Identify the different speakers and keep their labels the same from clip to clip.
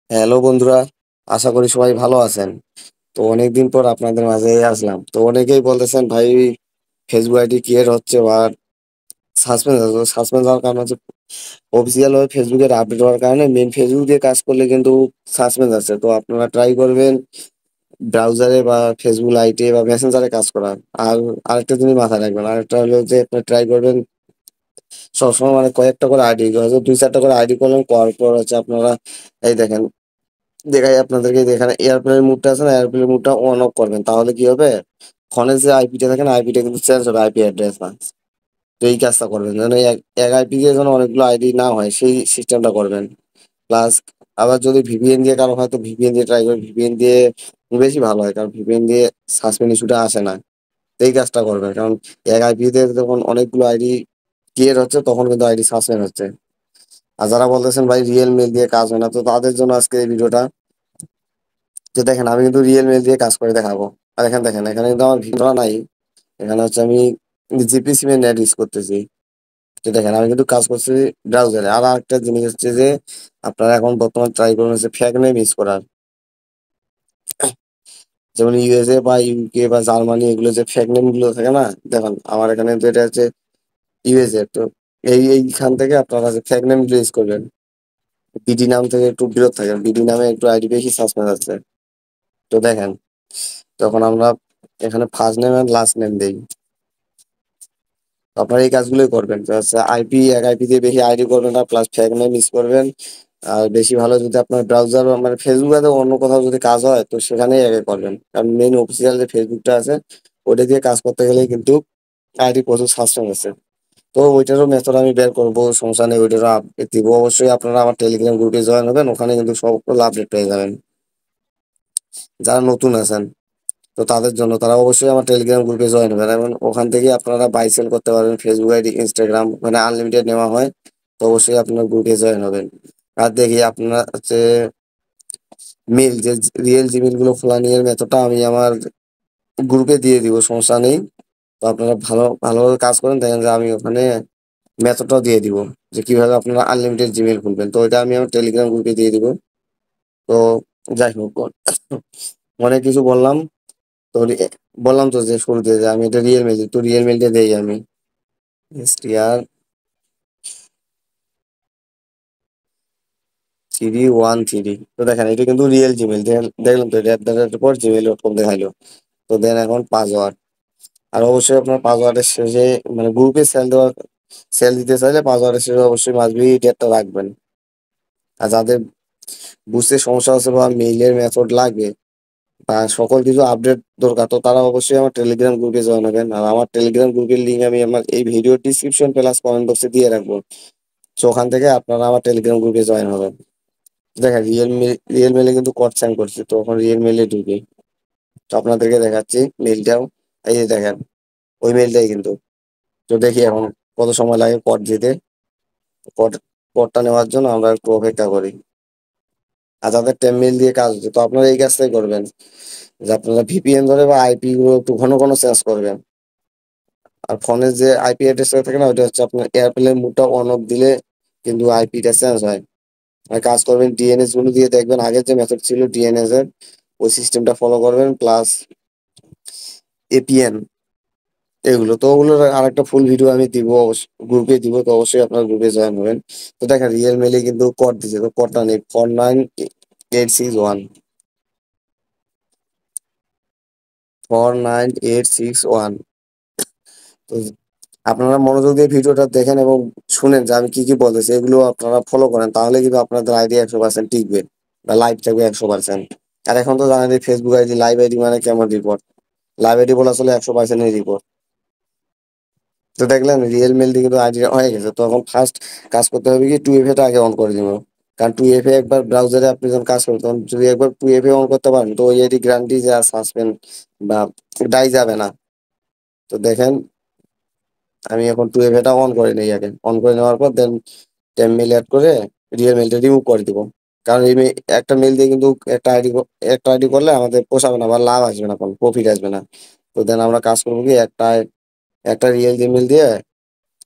Speaker 1: Hello বন্ধুরা, আশা করি সবাই ভালো আছেন। তো অনেকদিন পর আপনাদের মাঝে আসলাম। তো অনেকেই বলতেছেন ভাই ফেসবুক আইডি ক্রিয়েট হচ্ছে বা সাসপেন্ড হচ্ছে। সাসপেন্ড হওয়ার কারণ হচ্ছে অফিসিয়াল ভাবে ফেসবুকের আপডেট হওয়ার কারণে মেন ফেসবুক দিয়ে কাজ করলে কিন্তু সাসপেন্ড আছে। তো আপনারা ট্রাই করবেন ব্রাউজারে বা ফেসবুক লাইটে বা মেসেঞ্জারে কাজ করার। আর আরেকটা জিনিস মাথায় রাখবেন, আরেকটা হলো যে আপনি ট্রাই করবেন সবসময় মানে কয়েকটা করে আইডি, হয়তো 2-4টা করে আইডি করলেন, করার পর হচ্ছে আপনারা এই দেখেন দেখাই আপনাদেরকে যেখানে এয়ারপ্লেন মুডটা আছে না, এয়ারপ্লেন মুডটা অন অফ করবেন। তাহলে কি হবে, ফোনের যে আইপিটা থাকে না, আইপিটা কিন্তু চেঞ্জ হবে, আইপি অ্যাড্রেস না। তো এই কাজটা করবেন যেন এক এক আইপি দিয়ে যেন অনেকগুলো আইডি না হয়, সেই সিস্টেমটা করবেন। প্লাস আবার যদি ভিপিএন দিয়ে কারো হয় তো ভিপিএন দিয়ে ট্রাই করবেন। ভিপিএন দিয়ে বেশি ভালো হয়, কারণ ভিপিএন দিয়ে সাসপেন্ড ইস্যুটা আসে না। তো এই কাজটা করবেন, কারণ এক আইপি তে যখন অনেকগুলো আইডি ক্রিয়েট হচ্ছে তখন কিন্তু আইডি সাসপেন্ড হচ্ছে। আর যারা বলতেছেন ভাই রিয়েল মেল দিয়ে কাজ হয় না, তো তাদের জন্য আজকে এই ভিডিওটা। যে দেখেন আমি কিন্তু রিয়েল মেল দিয়ে কাজ করে দেখাবো। আর এখানে দেখেন, এখানে কিন্তু আমার ভিডিও নাই। এখানে হচ্ছে আমি জিপি সিমে নেট ইউজ করতেছি। তো দেখেন আমি কিন্তু কাজ করছি ব্রাউজারে। আর একটা জিনিস হচ্ছে যে আপনারা এখন বর্তমান ট্রাই করুন হচ্ছে ফেক নেম ইউজ করার। যেমন ইউএসএ বা ইউকে বা জার্মানি, এগুলো যে ফেক নেম গুলো থাকে না, দেখেন আমার এখানে তো এটা হচ্ছে ইউএসএ। তো এইখান থেকে আপনারা ফেক নেম গুলো ইউজ করবেন। বিডি নাম থেকে একটু বিরত থাকেন, বিডি নামে একটু আইডি বেশি সাসপেন্স আছে। তো দেখেন, তখন আমরা এখানে ফার্স্ট নেম আর লাস্ট নেম দেই। আপনারা এই কাজগুলোই করবেন, আইপি এক আইপি দিয়ে বেশি আইডি করবেন না, প্লাস ফেক নেম ইউজ করবেন। আর বেশি ভালো যদি আপনার ব্রাউজার মানে ফেসবুকে অন্য কোথাও যদি কাজ হয় তো সেখানেই আগে করবেন, কারণ মেইন অফিসিয়াল যে ফেসবুকটা আছে ওটা দিয়ে কাজ করতে গেলে কিন্তু আইডি প্রচুর সাশ্রয় আছে। তো ওইটারও মেথড আমি বের করবো, সমস্যা নেই, ওইটারও আপডেট দিব। অবশ্যই আপনারা আমার টেলিগ্রাম গ্রুপে জয়েন হবেন, ওখানে কিন্তু সবগুলো আপডেট পেয়ে যাবেন। যারা নতুন আছেন তো তাদের জন্য, তারা অবশ্যই আমার টেলিগ্রাম গ্রুপে জয়েন হবেন, এবং ওখান থেকে আপনারা বাই সেল করতে পারবেন ফেসবুক আইডি, ইনস্টাগ্রাম, মানে আনলিমিটেড নেওয়া হয়। তো অবশ্যই আপনার গ্রুপে জয়েন হবেন। আর দেখি আপনারা হচ্ছে মেল যে রিয়েল জিমেল গুলো খোলা নিয়ে মেথডটা আমি আমার গ্রুপে দিয়ে দিব, সমস্যা নেই। তো আপনারা ভালোভাবে কাজ করেন, দেখেন যে আমি ওখানে মেথডটাও দিয়ে দিব যে কিভাবে আপনারা আনলিমিটেড জিমেল খুলবেন। তো এটা আমি আমার টেলিগ্রাম গ্রুপে দিয়ে দিব। তো যাই হোক, অনেক কিছু বললাম। তো বললাম তো যে শুরুতে যে আমি এটা রিয়েল মেল, তো রিয়েল মেলটা দেই আমি STR313। তো দেখেন এটা কিন্তু রিয়েল জিমেল, দেখলাম তো এটা পর gmail.com দেখাইলো। তো দেন এখন পাসওয়ার্ড। আর অবশ্যই আপনার পাসওয়ার্ডের শেষে মানে গ্রুপে সেল দিতে চাইলে পাসওয়ার্ডের শেষে অবশ্যই মাসবি ডেটটা রাখবেন। আর যাদের বুঝতে সমস্যা হচ্ছে বা মেইলের মেথড লাগবে বা সকল কিছু আপডেট দরকার, তো তারা অবশ্যই আমার টেলিগ্রাম গ্রুপে জয়েন হবেন। আর আমার টেলিগ্রাম গ্রুপের লিঙ্ক আমি আমার এই ভিডিও ডিসক্রিপশন প্লাস কমেন্ট বক্সে দিয়ে রাখবো। তো ওখান থেকে আপনারা আমার টেলিগ্রাম গ্রুপে জয়েন হবেন। দেখেন রিয়েল মেলে কিন্তু কোড সেন্ড করছি, তো এখন রিয়েল মেলে ঢুকি। তো আপনাদেরকে দেখাচ্ছি মেলটাও, এই যে দেখেন ওই মেলটাই কিন্তু। তো দেখি এখন কত সময় লাগে কোড দিতে। কোড কোডটা নেওয়ার জন্য আমরা একটু অপেক্ষা করি। আর যাদের মেল দিয়ে কাজ হচ্ছে, তো আপনারা এই কাজটাই করবেন যে আপনারা ভিপিএন ধরে বা আইপি গুলো একটু ঘন ঘন চেঞ্জ করবেন। আর ফোনের যে আইপি অ্যাড্রেস থাকে না, ওটা হচ্ছে আপনার এয়ারপ্লেন মুডটা অন অফ দিলে কিন্তু আইপিটা চেঞ্জ হয়। আর কাজ করবেন ডিএনএস গুলো দিয়ে, দেখবেন আগের যে মেথড ছিল ডিএনএস এর ওই সিস্টেমটা ফলো করবেন, প্লাস এপিএন এগুলো। তো ওগুলোর আরেকটা ফুল ভিডিও আমি দিব, গ্রুপে দিব। তো অবশ্যই আপনার গ্রুপে জয়েন হবেন। তো দেখেন রিয়েল মেলে কিন্তু কোড দিছে, তো কোডটা নেই 49861। 49861। তো আপনারা মনোযোগ দিয়ে ভিডিওটা দেখেন এবং শুনেন যে আমি কি কি বলতেছি, এগুলো আপনারা ফলো করেন, তাহলে কিন্তু আপনাদের আইডি 100% টিকবে বা লাইভ থাকবে 100%। আর এখন তো জানেন ফেসবুক আইডি লাইভ আইডি মানে কেমন রিপোর্ট, লাইভ আইডি বলা চলে 100% রিপোর্ট। তো দেখলেন রিয়েল মেল দিয়ে কিন্তু আইডি হয়ে গেছে। তো এখন ফার্স্ট কাজ করতে হবে কি, 2FA টা আগে অন করে দিব। কারণ 2FA একবার ব্রাউজারে আপনি যখন কাজ করবেন তখন যদি একবার 2FA অন করতে পারেন তো ওই আইডি গ্যারান্টি যে আর সাসপেন্ড বা ডাই যাবে না। তো দেখেন আমি এখন 2FA টা অন করে নিই, আগে অন করে নেওয়ার পর দেন মেল অ্যাড করে রিয়েল মেলটা রিমুভ করে দিব। কারণ একটা মেল দিয়ে কিন্তু একটা আইডি করলে আমাদের পোষাবে না বা লাভ আসবে না, কোনো প্রফিট আসবে না। তো দেন আমরা কাজ করবো কি, একটা রিয়েল জিমেল দিয়ে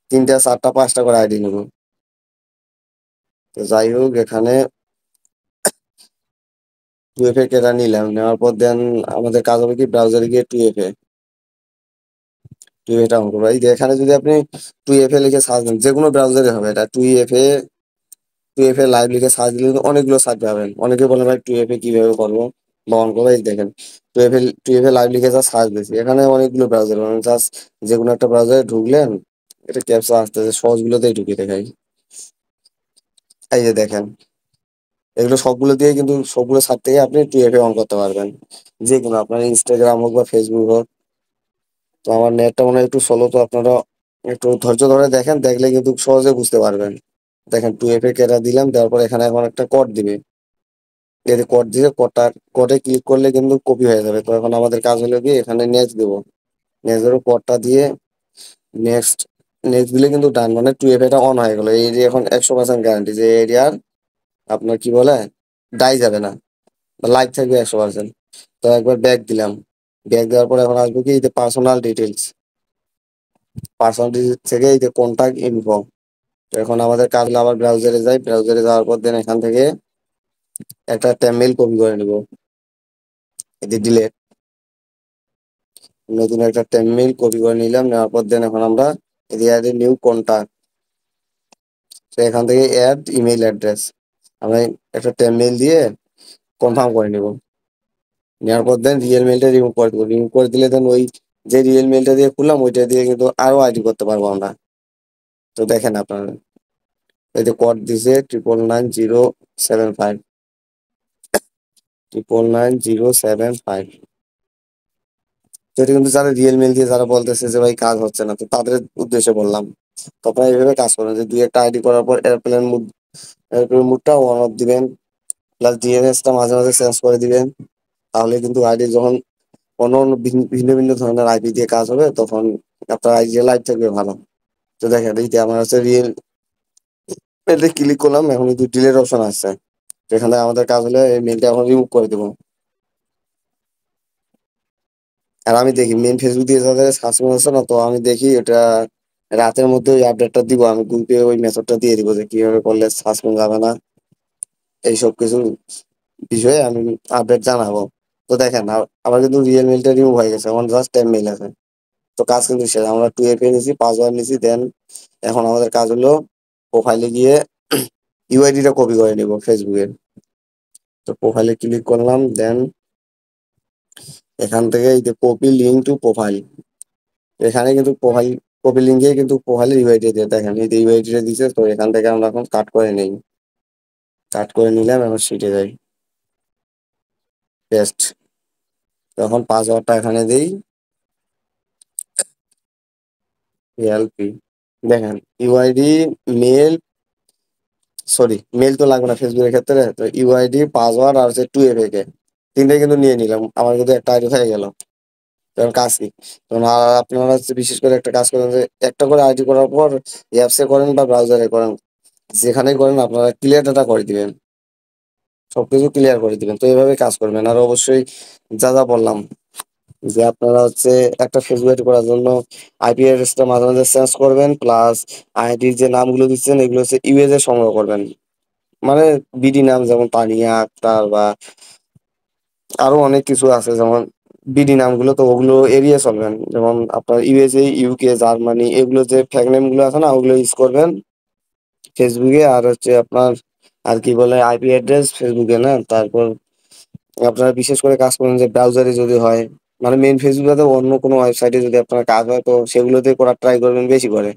Speaker 1: 3টা 4টা 5টা করে আইডি নেব। তো যাই হোক, এখানে টু এফ এ কেটা নিলাম, নেওয়ার পর দেন আমাদের কাজ হবে কি ব্রাউজারে গিয়ে টু এফ এ অন করবো। এই যে এখানে যদি আপনি টু এফ এ লিখে সার্চ দেন, যে কোনো ব্রাউজারে হবে এটা, টু এফ এ লাইভ লিখে সার্চ দিলে কিন্তু অনেকগুলো সার্চ পাবেন। অনেকে বলে ভাই টু এফ এ কিভাবে করবো বা অন করবো, এই দেখেন টু এফ এ লাইভ লিখে যা সার্চ দিয়েছি, এখানে অনেকগুলো ব্রাউজার, মানে জাস্ট যে কোনো একটা ব্রাউজারে ঢুকলেন, এটা ক্যাপচা আসতেছে, সহজগুলোতেই ঢুকে দেখাই। এই যে দেখেন, এগুলো সবগুলো দিয়ে কিন্তু সবগুলো সাইট থেকে আপনি টু এফ এ অন করতে পারবেন, যে কোনো আপনার ইনস্টাগ্রাম হোক বা ফেসবুক হোক। তো আমার নেটটা মনে হয় একটু স্লো, তো আপনারা একটু ধৈর্য ধরে দেখেন, দেখলে কিন্তু সহজে বুঝতে পারবেন। দেখেন টু এফ এ কেটা দিলাম, দেওয়ার পর এখানে এখন একটা কোড দিবে, এই কোড দিয়ে কোডে ক্লিক করলে কিন্তু কপি হয়ে যাবে। তো এখন আমাদের কাজ হলো কি এখানে নেক্সট দেবো, নেক্সট দেবো কোডটা দিয়ে, নেক্সট নেক্সট দিলে কিন্তু ডান, মানে টু এফ এটা অন হয়ে গেলো। এই যে এখন 100% গ্যারান্টি যে এরিয়ার আপনার কি বলে ডাই যাবে না, লাইভ থাকবে 100%। তো একবার ব্যাক দিলাম, ব্যাক দেওয়ার পর এখন আসবো কি এই যে পার্সোনাল ডিটেলস থেকে এই যে কন্টাক্ট ইনফো। তো এখন আমাদের কাজ হলো আবার ব্রাউজারে যাই, ব্রাউজারে যাওয়ার পর দেন এখান থেকে একটা টেমমেল কপি করে নিব, এই যে ডিলেট, নতুন একটা টেমমেল কপি করে নিলাম, নেওয়ার পর দেন এখন আমরা এই যে অ্যাড নিউ কন্টাক্ট, তো এখান থেকে অ্যাড ইমেল অ্যাড্রেস, আমরা একটা টেমমেল দিয়ে কনফার্ম করে নিব। নেওয়ার পর দেন রিয়েল মেলটা রিমুভ করে দেবো, রিমুভ করে দিলে দেন ওই যে রিয়েল মেলটা দিয়ে খুললাম ওইটা দিয়ে কিন্তু আরো আইডি করতে পারবো আমরা। তো দেখেন আপনারা, এই যে কোড দিছে 999075, 999075। তো এটা কিন্তু যারা রিয়েল মেল দিয়ে যারা বলতেছে যে ভাই কাজ হচ্ছে না, তো তাদের উদ্দেশ্যে বললাম। তো আপনারা এইভাবে কাজ করেন যে দুই একটা আইডি করার পর এয়ারপ্লেন মুডটা অন অফ দিবেন, প্লাস ডিএনএসটা মাঝে মাঝে চেঞ্জ করে দিবেন। তাহলে কিন্তু আইডি যখন অন্য অন্য ভিন্ন ভিন্ন ধরনের আইপি দিয়ে কাজ হবে, তখন আপনার আইডি লাইভ থাকবে ভালো। তো দেখেন এই যে আমার হচ্ছে রিয়েল মেলটা ক্লিক করলাম, এখন কিন্তু ডিলেট অপশন আসছে। তো এখান থেকে আমাদের কাজ হলে এই মেলটা এখন রিমুভ করে দেবো। আর আমি দেখি মেন ফেসবুক দিয়ে যাদের সাসপেন্স আছে না, তো আমি দেখি এটা রাতের মধ্যে ওই আপডেটটা দিব, আমি গ্রুপে ওই মেথডটা দিয়ে দিব যে কিভাবে করলে সাসপেন্স যাবে না, এইসব কিছু বিষয়ে আমি আপডেট জানাবো। তো দেখেন আবার কিন্তু রিয়েল মেলটা রিমুভ হয়ে গেছে, এখন জাস্ট টেন মেল আছে। তো কাজ কিন্তু শেষ, আমরা টু এফ এ নিছি, পাসওয়ার্ড নিছি, দেন এখন আমাদের কাজ হলো প্রোফাইলে গিয়ে ইউআইডিটা কপি করে নিব ফেসবুকের। তো প্রোফাইলে ক্লিক করলাম, দেন এখান থেকে এই যে কপি লিঙ্ক টু প্রোফাইল, এখানে কিন্তু কপি লিঙ্কে কিন্তু প্রোফাইলের ইউআইডি দিয়ে দেখেন এই যে ইউআইডিটা দিছে। তো এখান থেকে আমরা এখন কাট করে নিই, কাট করে নিলাম, এখন শিটে যাই, পেস্ট। তখন পাসওয়ার্ডটা এখানে দিই, এলপি, দেখেন ইউআইডি, মেল, সরি মেল তো লাগবে না ফেসবুকের ক্ষেত্রে, তো ইউআইডি, পাসওয়ার্ড আর হচ্ছে টু এফ এ কে তিনটে কিন্তু নিয়ে নিলাম, আমার কিন্তু একটা আইডি হয়ে গেল। তখন কাজ কি, তখন আপনারা হচ্ছে বিশেষ করে একটা কাজ করেন যে একটা করে আইডি করার পর অ্যাপসে করেন বা ব্রাউজারে করেন, যেখানেই করেন আপনারা ক্লিয়ার ডাটা করে দিবেন, সবকিছু ক্লিয়ার করে দিবেন। তো এইভাবে কাজ করবেন। আর অবশ্যই যা যা বললাম, যে আপনারা হচ্ছে একটা ফেসবুক আইডি করার জন্য আইপি অ্যাড্রেসটা মাঝে মাঝে চেঞ্জ করবেন, প্লাস আইডির যে নামগুলো দিচ্ছেন এগুলো হচ্ছে ইউএস এ সংগ্রহ করবেন, মানে বিডি নাম যেমন তানিয়া আক্তার বা আরো অনেক কিছু আছে, যেমন বিডি নামগুলো তো ওগুলো এড়িয়ে চলবেন। যেমন আপনার ইউএসএ, ইউকে, জার্মানি, এগুলো যে ফ্যাক নেম গুলো আছে না, ওগুলো ইউজ করবেন ফেসবুকে। আর হচ্ছে আপনার আর কি বলে আইপি অ্যাড্রেস ফেসবুকে না, তারপর আপনারা বিশেষ করে কাজ করেন যে ব্রাউজারে যদি হয়, মানে মেইন ফেসবুকে অন্য কোনো ওয়েবসাইটে যদি আপনার কাজ হয়, তো সেগুলোতে করার ট্রাই করবেন বেশি করে।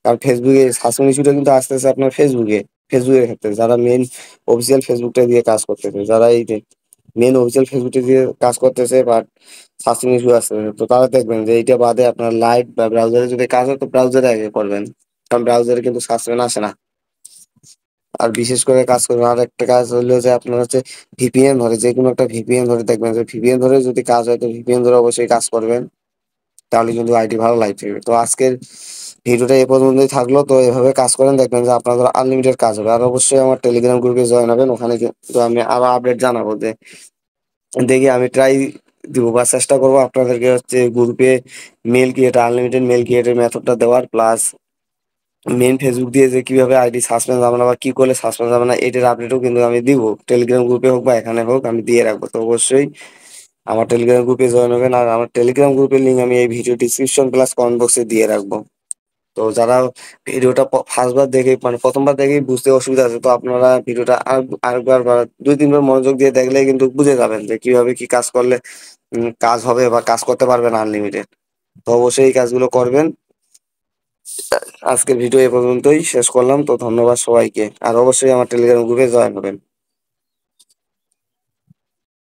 Speaker 1: কারণ ফেসবুকে সাসপেন্স ইস্যুটা কিন্তু আসতেছে আপনার ফেসবুকের ক্ষেত্রে, যারা মেইন অফিসিয়াল ফেসবুকটা দিয়ে কাজ করতেছে, যারা এই মেইন অফিসিয়াল ফেসবুকটা দিয়ে কাজ করতেছে, বাট সাসপেন্স ইস্যু আসতেছে, তো তারা দেখবেন যে এইটা বাদে আপনার লাইভ বা ব্রাউজারে যদি কাজ হয়, তো ব্রাউজারে আগে করবেন, কারণ ব্রাউজারে কিন্তু সাসপেন্স আসে না। আর বিশেষ করে কাজ করবেন, আর একটা কাজ হলো যে আপনার হচ্ছে ভিপিএন ধরে, যে কোনো একটা ভিপিএন ধরে দেখবেন যে ভিপিএন ধরে যদি কাজ হয়, তো ভিপিএন ধরে অবশ্যই কাজ করবেন, তাহলে কিন্তু আইটি ভালো লাইফ থাকবে। তো আজকের ভিডিওটা এ পর্যন্তই থাকলো। তো এভাবে কাজ করেন, দেখবেন যে আপনাদের আনলিমিটেড কাজ হবে। আর অবশ্যই আমার টেলিগ্রাম গ্রুপে জয়েন হবেন, ওখানে কিন্তু আমি আরো আপডেট জানাবো যে দেখি আমি ট্রাই দিব বা চেষ্টা করবো আপনাদেরকে হচ্ছে গ্রুপে মেল ক্রিয়েট, আনলিমিটেড মেল ক্রিয়েটের মেথডটা দেওয়ার, প্লাস মেন ফেসবুক দিয়ে যে কিভাবে আইডি সাসপেন্ড যাবে না বা কি করলে সাসপেন্ড যাবে না এটার আপডেটও কিন্তু আমি দিব, টেলিগ্রাম গ্রুপে হোক বা এখানে হোক আমি দিয়ে রাখবো। তো অবশ্যই আমার টেলিগ্রাম গ্রুপে জয়েন হবেন, আর আমার টেলিগ্রাম গ্রুপের লিঙ্ক আমি এই ভিডিও ডিসক্রিপশন প্লাস কমেন্ট বক্সে দিয়ে রাখবো। তো যারা ভিডিওটা ফার্স্ট বার দেখে মানে প্রথমবার দেখেই বুঝতে অসুবিধা আছে, তো আপনারা ভিডিওটা আরেকবার বা 2-3 বার মনোযোগ দিয়ে দেখলেই কিন্তু বুঝে যাবেন যে কিভাবে কি কাজ করলে কাজ হবে বা কাজ করতে পারবেন আনলিমিটেড। তো অবশ্যই এই কাজগুলো করবেন। আজকের ভিডিও এ পর্যন্তই শেষ করলাম। তো ধন্যবাদ সবাইকে, আর অবশ্যই আমার টেলিগ্রাম গ্রুপে জয়েন হবেন।